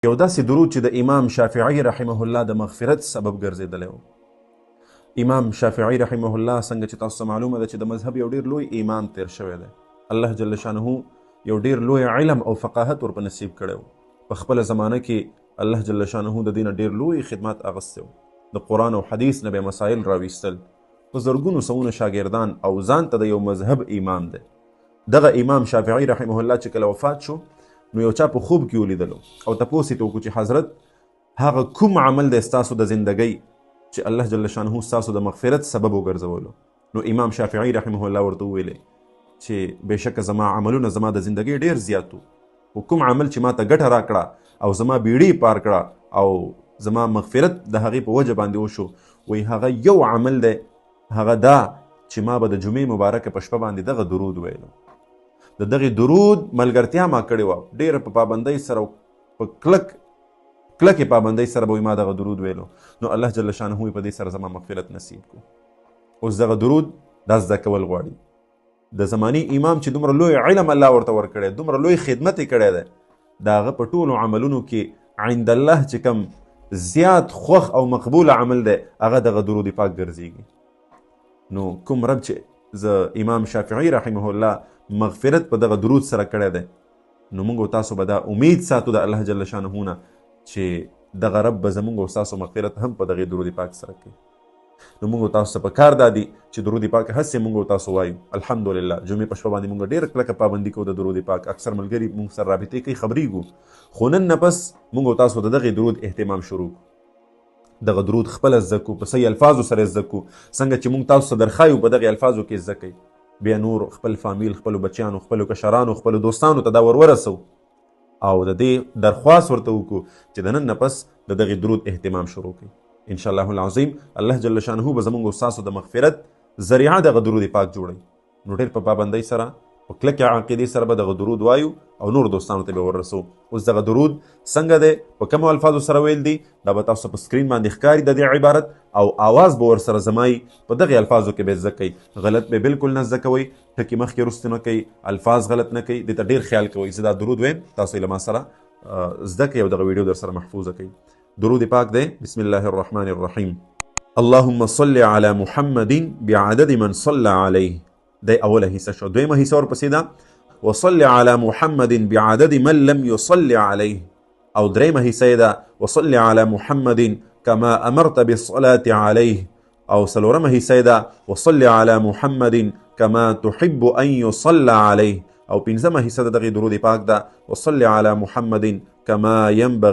یو داسې درود چې د امام شافعي رحمه الله د مغفرت سبب ګرځېدلی و. امام شافعي رحمه الله څنګه چې تاسو معلومه ده چې د مذهب یو ډېر لوی امام تیر شوی دی. الله جل شانه یو ډېر لوی علم او فقاهت ورپه نصیب کړی و. په خپله زمانه کې الله جل شانه د دې نه ډېر لوی خدمات اغوستی و. د قرآن او حدیث نه به مسایل راویستل، په زرګونو سوونه شاګردان او ځان ته د یو مذهب امام دی. دغه امام شافعي رحمه الله چې کله وفات شو نو یو چا په خوب کې ولیدلو او تپوس یې وکړو چې حضرت هغه کوم عمل دی ستاسو د زندګۍ چې الله جل شانه ستاسو د مغفرت سبب وګرځولو؟ نو امام شافعي رحمه الله ورته وویلې چې بېشکه زما عملونه زما د زندګۍ ډېر زیات وو، خو کوم عمل چې ما ته ګټه راکړه او زما بیړۍ پار کړه او زما مغفرت د هغې په وجه باندې وشو، وایي هغه یو عمل دی، هغه دا چې ما به د جمعې مبارکه په شپه باندې دغه درود ویلو. د دغې درود ملګرتیا ما کړې وه، ډېره په پابندۍ سره او په کلکې پابندۍ سره به ما دغه درود ویلو. نو الله جل شانه په دې سره زما مغفرت نصیب کو. اوس دغه درود دا زده کول غواړي. د زماني امام چې دومره لوی علم الله ورته ورکړی، دومره لوی خدمت یې کړی دی، د هغه په ټولو عملونو کې عند الله چې کوم زیات خوښ او مقبول عمل دی هغه دغه درود پاک ګرځېږي. نو کوم رب چې زه امام شافعي رحمه الله مغفرت په دغه درود سره کړی دی، نو موږ تاسو به دا امید ساتو د الله جل شانه نه چې دغه رب به زموږ او ستاسو مغفرت هم په دغې درود پاک سره کوي. نو موږ تاسو ته په کار دا دی چې درود پاک هسې موږ تاسو وایو. الحمدلله جمعې په شپه باندې موږ ډېره کلکه پابندي کوو د درود پاک. اکثر ملګري موږ سره رابطې کوي، خبرېږو، خو نن نه پس موږ تاسو د دغې درود اهتمام شروع کړو. دغه درود خپله زده کړو، په صحیح الفاظو سره زده کړو، څنګه چې موږ تاسو ته درښایو په دغې الفاظو کې زده کوئ. بیا نور خپل فامیل، خپلو بچیانو، خپلو کشرانو، خپلو دوستانو ته دا ورسو او د دې درخواست ورته وکړو چې د نن نه پس د دغې درود اهتمام شروع کړي. انشاءالله العظیم الله جل شانه به زموږ او ستاسو د مغفرت ذریعه دغه درود پاک جوړوي. نو ډېر په پابندۍ سره په کلکې عقیدې سره به دغه درود وایو او نور دوستانو ته به ورسو. اوس دغه درود څنګه دی، په کومو الفاظو سره ویل دي، دا به تاسو په سکرین باندې ښکاري د دې عبارت، او آواز به ورسره زمایي. په دغې الفاظو کې به زده کوئ، غلط به بالکل نه زده کوئ، ټکي مخکې وروستې نه کوئ، الفاظ غلط نه کوئ. دې ته ډېر خیال کوئ. زه دا درود ویم، تاسو یې له ما سره زده کوئ او دغه ویډیو در سره محفوظه کوئ. درود پاک دی. بسم الله الرحمن الرحیم. اللهم صل على محمد بعدد من صلى عليه. دی اوله حصه شو. دویمه حصه ورپسې ده وصل على محمد بعدد من لم يصل عليه. او دریمه حصه ده وصل على محمد كما امرت بالصلاة عليه. او سلورمه حصه ده وصل على محمد كما تحب ان يصلى عليه. او پنځمه حصه ده دغه درود پاک ده وصل على محمد كما ينبغي